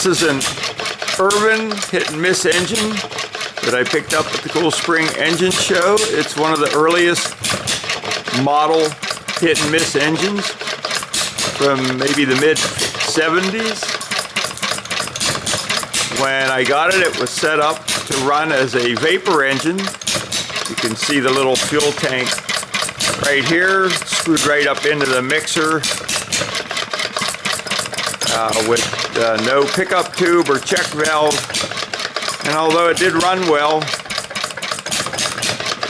This is an Ervin hit and miss engine that I picked up at the Cool Spring Engine Show. It's one of the earliest model hit and miss engines from maybe the mid 70s. When I got it, it was set up to run as a vapor engine. You can see the little fuel tank right here, screwed right up into the mixer with no pickup tube or check valve. And although it did run well,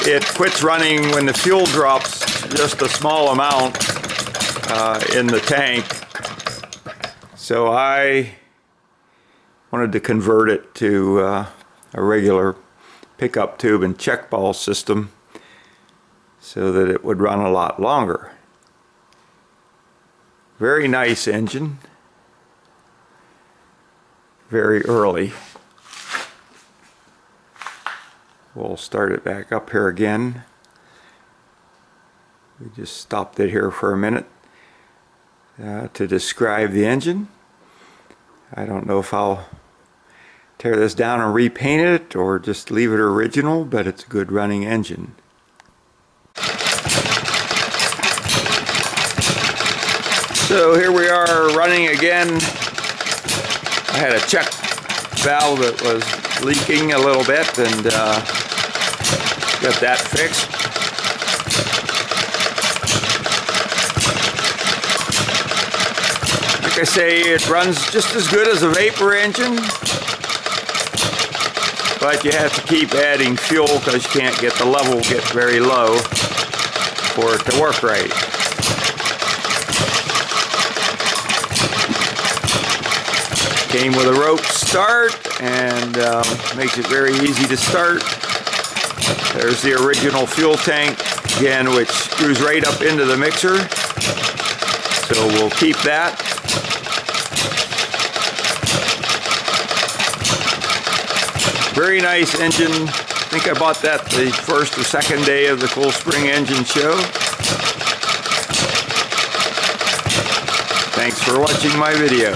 it quits running when the fuel drops just a small amount in the tank. So I wanted to convert it to a regular pickup tube and check ball system so that it would run a lot longer. Very nice engine. Very early. We'll start it back up here again. We just stopped it here for a minute to describe the engine. I don't know if I'll tear this down and repaint it or just leave it original, but it's a good running engine. So here we are running again. I had a check valve that was leaking a little bit and got that fixed. Like I say, it runs just as good as a vapor engine, but you have to keep adding fuel because you can't get the level get very low for it to work right. Came with a rope start and makes it very easy to start. There's the original fuel tank again, which screws right up into the mixer, so we'll keep that. Very nice engine. I think I bought that the first or second day of the Cool Spring Engine Show. Thanks for watching my video.